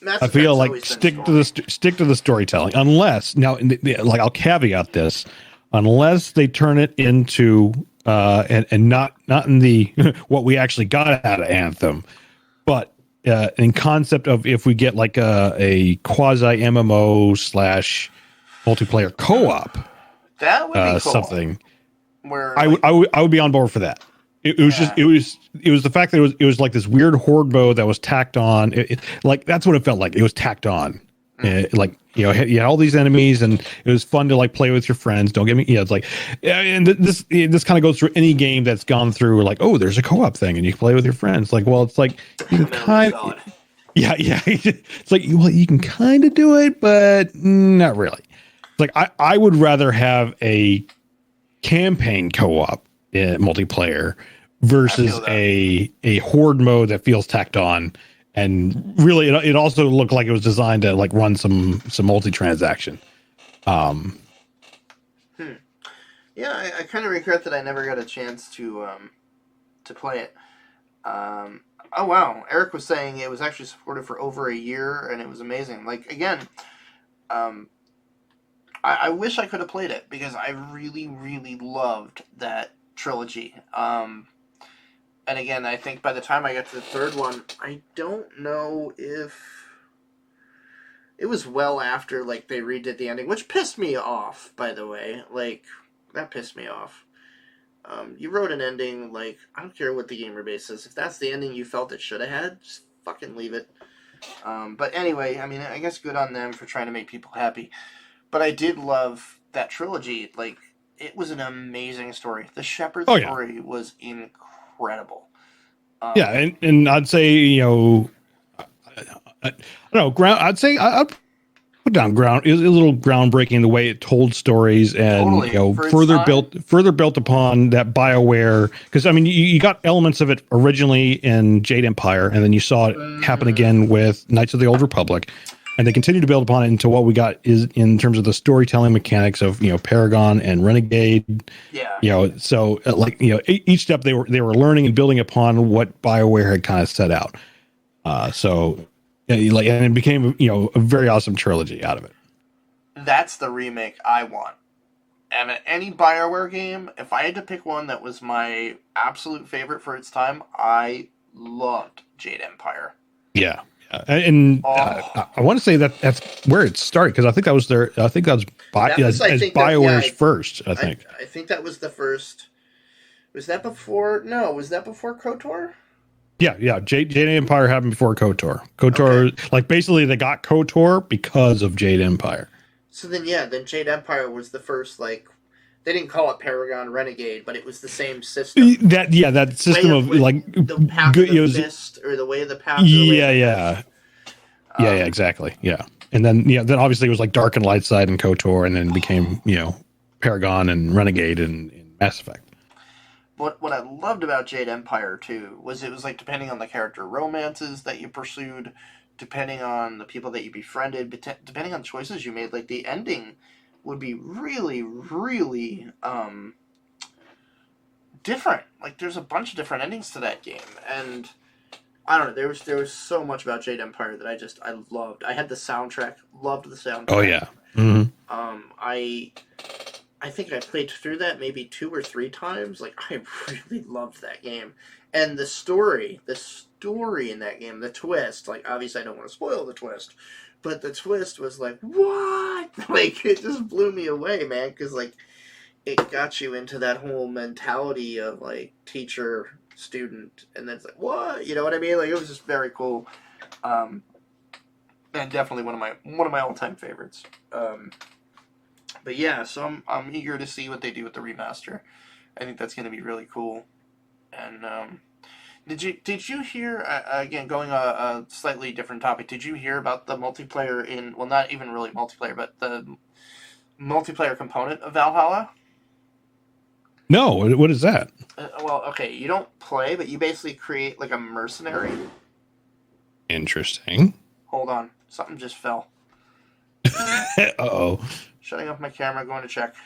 I feel like stick to the storytelling. Unless now, I'll caveat this: unless they turn it into. And not in the what we actually got out of Anthem, but in concept of if we get like a quasi MMO / multiplayer co-op, that would be cool. Something where I would be on board for that. It was the fact that it was like this weird horde mode that was tacked on. Like that's what it felt like. It was tacked on. Like, you know, you had all these enemies and it was fun to like play with your friends. Don't get me, it's like, and this kind of goes through any game that's gone through like, oh, there's a co-op thing and you can play with your friends. Like, well, it's like, you can kind of, yeah. It's like, well, you can kind of do it, but not really. It's like, I would rather have a campaign co-op multiplayer versus a horde mode that feels tacked on. And really, it also looked like it was designed to like run some multi-transaction. Yeah, I kind of regret that I never got a chance to play it. Oh wow, Eric was saying it was actually supported for over a year, and it was amazing. Like again, I wish I could have played it because I really, really loved that trilogy. And again, I think by the time I got to the third one, I don't know if it was well after like they redid the ending, which pissed me off, by the way. Like, that pissed me off. You wrote an ending, like, I don't care what the gamer base is. If that's the ending you felt it should have had, just fucking leave it. But anyway, I mean, I guess good on them for trying to make people happy. But I did love that trilogy. Like, it was an amazing story. The Shepherd story was incredible. And I'd say, I don't know, I'd say I'd put down ground is a little groundbreaking the way it told stories and further built upon that BioWare, because I mean you got elements of it originally in Jade Empire, and then you saw it happen again with Knights of the Old Republic, and they continue to build upon it into what we got is in terms of the storytelling mechanics of Paragon and Renegade. So each step they were learning and building upon what BioWare had kind of set out. And it became a very awesome trilogy out of it. That's the remake I want. And any BioWare game, if I had to pick one that was my absolute favorite for its time, I loved Jade Empire. Yeah. And I want to say that's where it started, because I think that was BioWare's first. I think that was the first. Was that before? No, was that before KOTOR? Yeah. Jade Empire happened before KOTOR. KOTOR, basically they got KOTOR because of Jade Empire. So then Jade Empire was the first, they didn't call it Paragon Renegade, but it was the same system. That system of the path of the fist, or the way of the path. Yeah, exactly. Yeah. And then then obviously it was Dark and Light Side and KOTOR, and then it became, Paragon and Renegade and Mass Effect. What I loved about Jade Empire, too, was it was depending on the character romances that you pursued, depending on the people that you befriended, depending on choices you made, the ending would be really, really different. There's a bunch of different endings to that game, and I don't know, there was so much about Jade Empire that I loved. I had the soundtrack, loved the soundtrack. Oh, yeah. Mm-hmm. I think I played through that maybe 2 or 3 times. I really loved that game. And the story in that game, the twist, obviously I don't want to spoil the twist, but the twist was what? It just blew me away, man, because, it got you into that whole mentality of, teacher, student, and then it's what? You know what I mean? It was just very cool. And definitely one of my all-time favorites. But yeah, so I'm eager to see what they do with the remaster. I think that's going to be really cool. And did you hear, again, going a slightly different topic, did you hear about the multiplayer not even really multiplayer, but the multiplayer component of Valhalla? No, what is that? Okay, you don't play, but you basically create a mercenary. Interesting. Hold on, something just fell. Uh-oh. Shutting off my camera, going to check.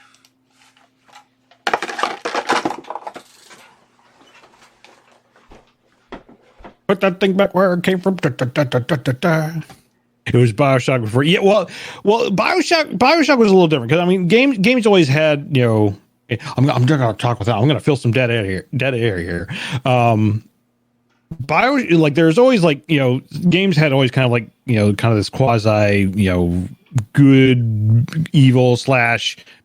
Put that thing back where it came from. It was BioShock before. Yeah, well, BioShock was a little different, because I mean, games always had, I'm going to talk without. I'm going to fill some dead air here. There's always games had always kind of kind of this quasi good evil /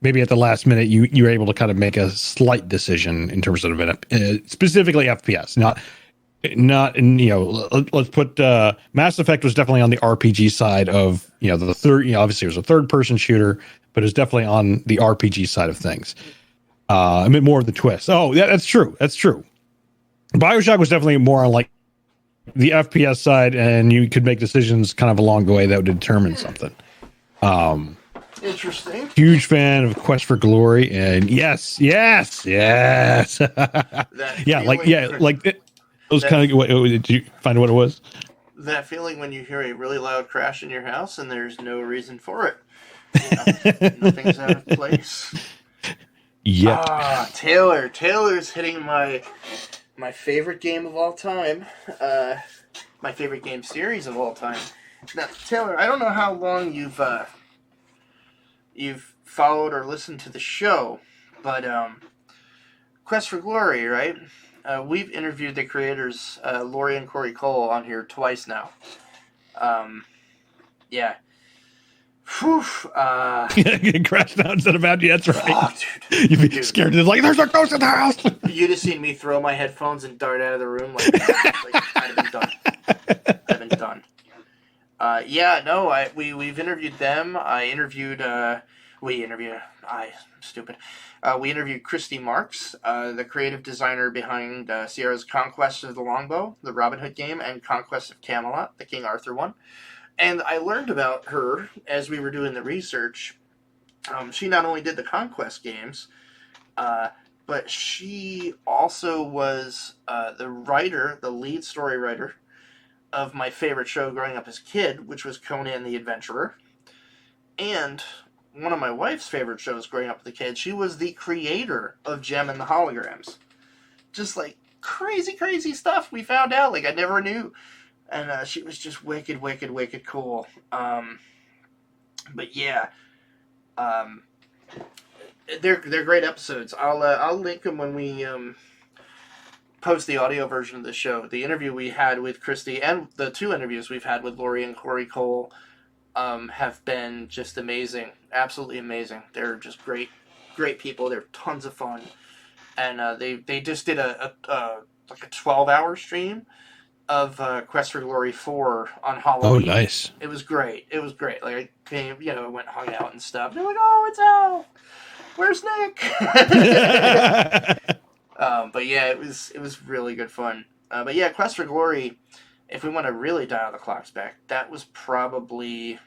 maybe at the last minute you were able to kind of make a slight decision in terms of specifically FPS, not let's put Mass Effect was definitely on the RPG side of the third, obviously it was a third person shooter, but it was definitely on the RPG side of things. I mean, more of the twist. Oh yeah, that's true. BioShock was definitely more on the FPS side, and you could make decisions kind of along the way that would determine something. Interesting. Huge fan of Quest for Glory, and yes. Yeah, it was kind of. Did you find what it was? That feeling when you hear a really loud crash in your house and there's no reason for it. Nothing's out of place. Yep. Taylor's hitting my favorite game of all time. My favorite game series of all time. Now, Taylor, I don't know how long you've followed or listened to the show, but Quest for Glory, right? We've interviewed the creators, Lori and Corey Cole, on here twice now. Yeah. Whew. It crashed out instead of out. Yeah, that's right. Oh, dude. You'd be scared. There's a ghost in the house. You'd have seen me throw my headphones and dart out of the room. I'd have been done. We've interviewed them. I interviewed We interview, stupid. We interviewed Christy Marks, the creative designer behind Sierra's Conquest of the Longbow, the Robin Hood game, and Conquest of Camelot, the King Arthur one. And I learned about her as we were doing the research. She not only did the Conquest games, but she also was the lead story writer of my favorite show growing up as a kid, which was Conan the Adventurer. And one of my wife's favorite shows growing up as a kid, she was the creator of Gem and the Holograms. Just like crazy, crazy stuff we found out. Like I never knew. And she was just wicked, wicked, wicked cool. But yeah. They're great episodes. I'll link them when we post the audio version of the show. The interview we had with Christy and the 2 interviews we've had with Lori and Corey Cole have been just amazing, absolutely amazing. They're just great people. They're tons of fun, and they just did a 12-hour stream of Quest for Glory 4 on Halloween. Oh, nice! It was great. Like I came, went and hung out and stuff. They're like, "Oh, it's Al. Where's Nick?" But yeah, it was really good fun. But yeah, Quest for Glory, if we want to really dial the clocks back, that was probably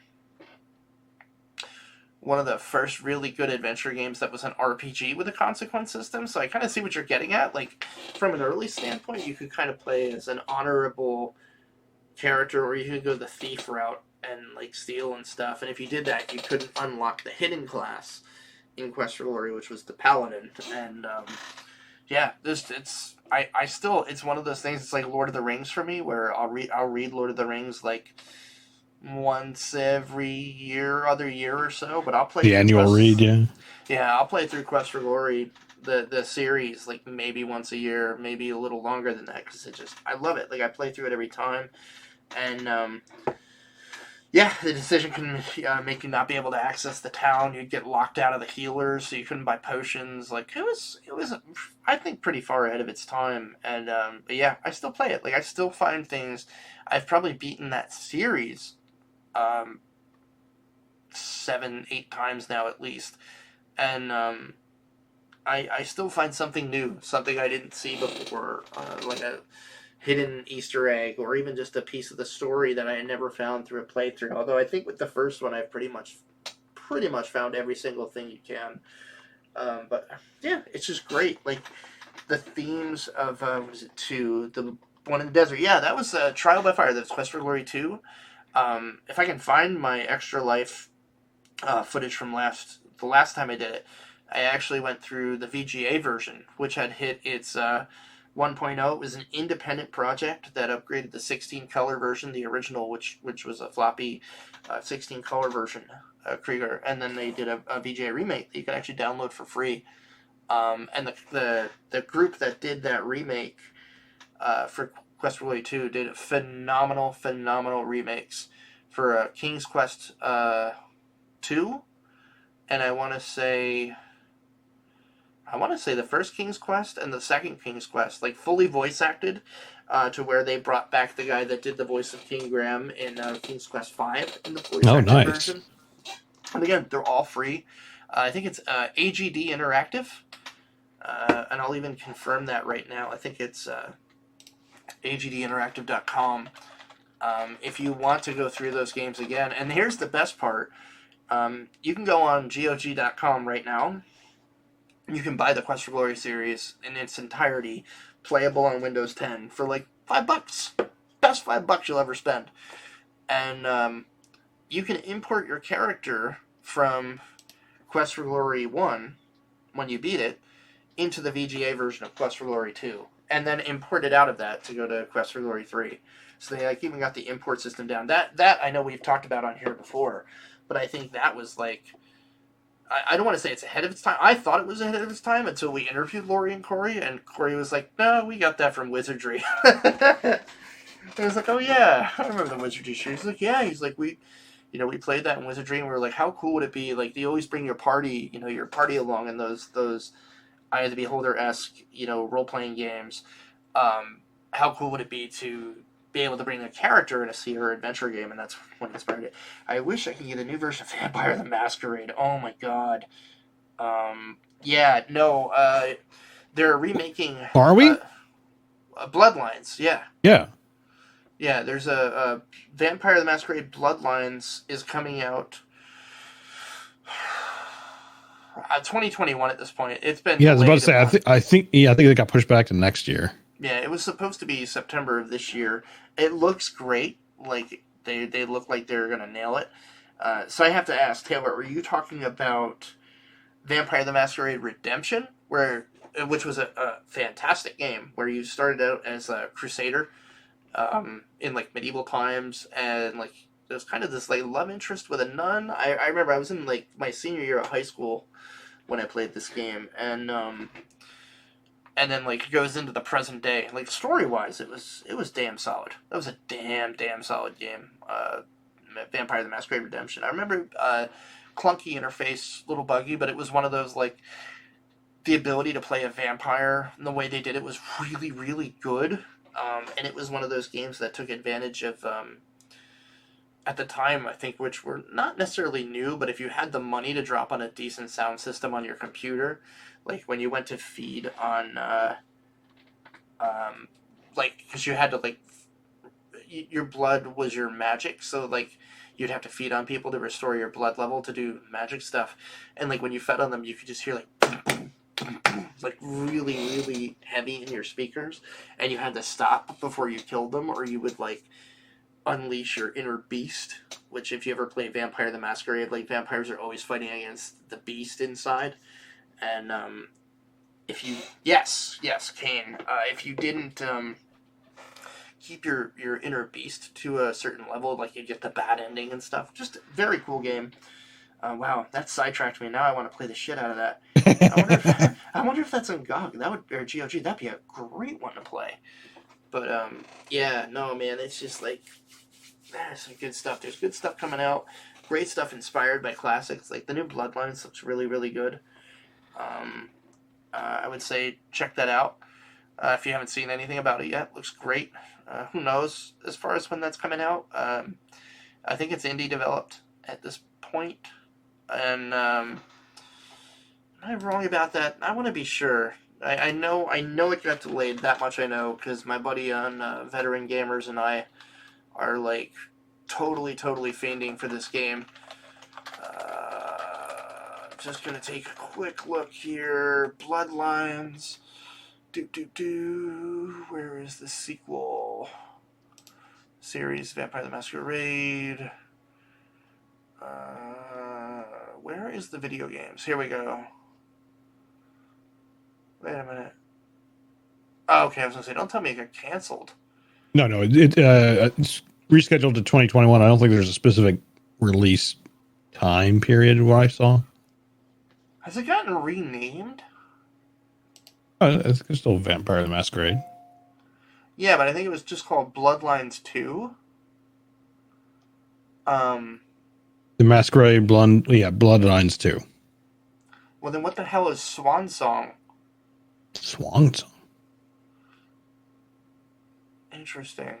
one of the first really good adventure games that was an RPG with a consequence system. So I kind of see what you're getting at. Like, from an early standpoint, you could kind of play as an honorable character, or you could go the thief route and, like, steal and stuff. And if you did that, you couldn't unlock the hidden class in Quest for Glory, which was the Paladin. And, yeah, it's one of those things, it's like Lord of the Rings for me, where I'll read Lord of the Rings, like, once every other year or so, but I'll play the annual read, yeah. Yeah, I'll play through Quest for Glory, the series, like maybe once a year, maybe a little longer than that, because I love it. Like I play through it every time, and yeah, the decision can make you not be able to access the town. You'd get locked out of the healers, so you couldn't buy potions. Like it was I think pretty far ahead of its time, and but yeah, I still play it. Like I still find things. I've probably beaten that series 7-8 times now at least, and I still find something new, something I didn't see before, like a hidden Easter egg, or even just a piece of the story that I had never found through a playthrough. Although I think with the first one, I've pretty much found every single thing you can. But yeah, it's just great. Like the themes of what was it 2? The one in the desert. Yeah, that was Trial by Fire. That's Quest for Glory 2. If I can find my Extra Life footage from the last time I did it, I actually went through the VGA version, which had hit its 1.0. It was an independent project that upgraded the 16-color version, the original, which was a floppy 16-color version, Krieger, and then they did a VGA remake that you can actually download for free. And the group that did that remake for Quest for Glory 2 did phenomenal remakes for King's Quest 2, and I want to say the first King's Quest and the second King's Quest, like fully voice acted, to where they brought back the guy that did the voice of King Graham in King's Quest 5 in the voice acted version. And again, they're all free. I think it's AGD Interactive, and I'll even confirm that right now. I think it's agdinteractive.com. If you want to go through those games again, and here's the best part, you can go on GOG.com right now. You can buy the Quest for Glory series in its entirety, playable on Windows 10 for like $5. Best $5 you'll ever spend. And you can import your character from Quest for Glory 1, when you beat it, into the VGA version of Quest for Glory 2, and then import it out of that to go to Quest for Glory 3. So they even got the import system down. That I know we've talked about on here before, but I think that was like, I don't want to say it's ahead of its time. I thought it was ahead of its time until we interviewed Lori and Corey was like, no, we got that from Wizardry. I was like, oh yeah, I remember the Wizardry show. He's like, yeah. He's like, we played that in Wizardry, and we were like, how cool would it be? Like, you always bring your party along in those Eye of the Beholder-esque, role-playing games. How cool would it be to be able to bring a character in a sea or adventure game, and that's what inspired it. I wish I could get a new version of Vampire the Masquerade. Oh my god. They're remaking. Are we? Bloodlines, yeah. Yeah. Yeah, there's a Vampire the Masquerade Bloodlines is coming out 2021 at this point. It's been I was about to say, I think they got pushed back to next year. Yeah, it was supposed to be September of this year. It looks great. Like, they look like they're going to nail it. So I have to ask, Taylor, were you talking about Vampire the Masquerade Redemption, which was a fantastic game, where you started out as a crusader in, like, medieval times, and, like, there's kind of this, like, love interest with a nun. I remember I was in, like, my senior year of high school when I played this game, and then, like, it goes into the present day. Like, story-wise, it was damn solid. That was a damn solid game. Vampire the Masquerade Redemption. I remember clunky interface, little buggy, but it was one of those, like, the ability to play a vampire and the way they did it was really, really good. And it was one of those games that took advantage of, at the time, I think, which were not necessarily new, but if you had the money to drop on a decent sound system on your computer, like when you went to feed on, like, because you had to, like, your blood was your magic, so, like, you'd have to feed on people to restore your blood level to do magic stuff, and, like, when you fed on them, you could just hear, like, boom, boom, boom, boom, like, really, really heavy in your speakers, and you had to stop before you killed them, or you would, like, unleash your inner beast, which if you ever play Vampire the Masquerade, like, vampires are always fighting against the beast inside, and, if you... Yes, Kane. If you didn't, keep your inner beast to a certain level, like, you get the bad ending and stuff. Just a very cool game. Wow, that sidetracked me. Now I want to play the shit out of that. I wonder if that's on GOG. Or GOG. That'd be a great one to play. But, yeah, no, man, it's just, like, there's some good stuff. There's good stuff coming out. Great stuff inspired by classics. Like, the new Bloodlines looks really, really good. I would say check that out. If you haven't seen anything about it yet, looks great. Who knows as far as when that's coming out. I think it's indie developed at this point. And am I wrong about that? I want to be sure. I know it got delayed. That much I know, because my buddy on Veteran Gamers and I are, like, totally fiending for this game. Just gonna take a quick look here. Bloodlines. Where is the sequel? Series Vampire the Masquerade. Where is the video games? Here we go. Wait a minute. Oh, okay, I was gonna say, don't tell me it got canceled. No, it's rescheduled to 2021. I don't think there's a specific release time period what I saw. Has it gotten renamed? Oh, it's still Vampire the Masquerade. Yeah, but I think it was just called Bloodlines 2. The Masquerade Bloodlines 2. Well, then what the hell is Swan Song? Swan Song? Interesting.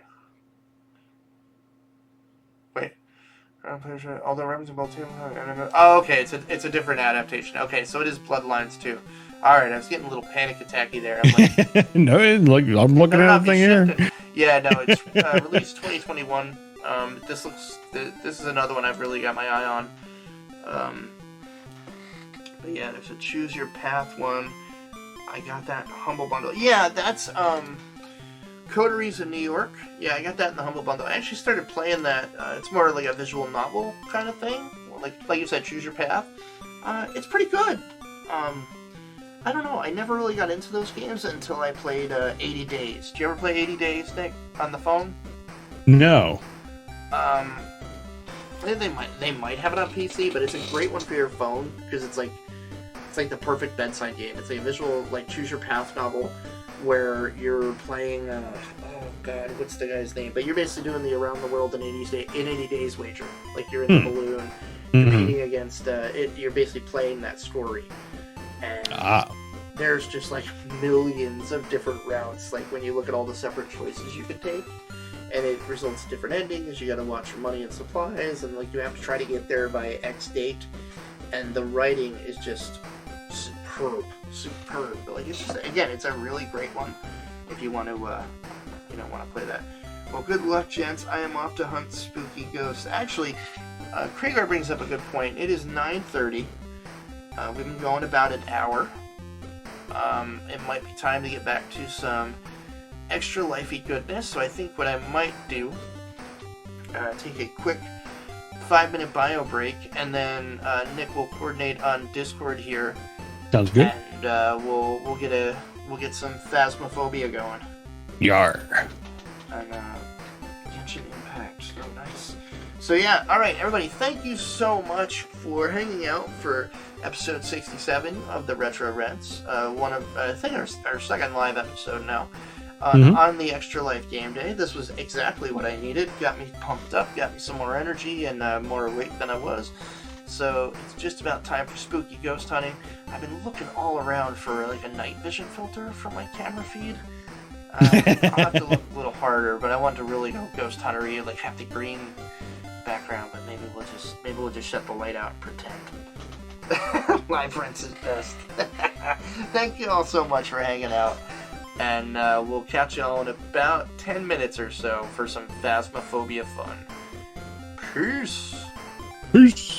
Wait. Although Ravens and Bolt 2. Oh, okay, it's a different adaptation. Okay, so it is Bloodlines 2. Alright, I was getting a little panic attacky there. I'm like, no, I'm looking at everything here. Yeah, no, it's released 2021. This is another one I've really got my eye on. But yeah, there's a Choose Your Path one. I got that in the Humble Bundle. Yeah, that's Coteries in New York. Yeah, I got that in the Humble Bundle. I actually started playing that. It's more like a visual novel kind of thing. Like you said, Choose Your Path. It's pretty good. I don't know. I never really got into those games until I played 80 Days. Did you ever play 80 Days, Nick, on the phone? No. They might have it on PC, but it's a great one for your phone because it's like the perfect bedside game. It's a visual, like, Choose Your Path novel where you're playing. Oh God, what's the guy's name? But you're basically doing the around the world in 80 days wager. Like, you're in the balloon, competing against it. You're basically playing that story. And there's just, like, millions of different routes, like, when you look at all the separate choices you could take. and it results in different endings. You gotta watch for money and supplies, and like you have to try to get there by X date. And the writing is just superb. Like it's just, again, it's a really great one if you want to, want to play that. Well, good luck, gents. I am off to hunt spooky ghosts. Actually, Kragar brings up a good point. It is 9:30. We've been going about an hour. It might be time to get back to some extra lifey goodness. So I think what I might do, take a quick 5-minute bio break, and then Nick will coordinate on Discord here. Sounds good. And we'll get some Phasmophobia going. Yar. And Genshin Impact. So nice. So yeah, all right, everybody. Thank you so much for hanging out for episode 67 of the Retro Rents. I think our second live episode now. On the Extra Life Game Day. This was exactly what I needed. Got me pumped up, got me some more energy, and more awake than I was. So it's just about time for spooky ghost hunting. I've been looking all around for like a night vision filter for my camera feed. I'll have to look a little harder, but I want to really go ghost huntery, like have the green background. But maybe we'll just shut the light out and pretend. Live Rents is best. Thank you all so much for hanging out. And we'll catch y'all in about 10 minutes or so for some Phasmophobia fun. Peace! Peace!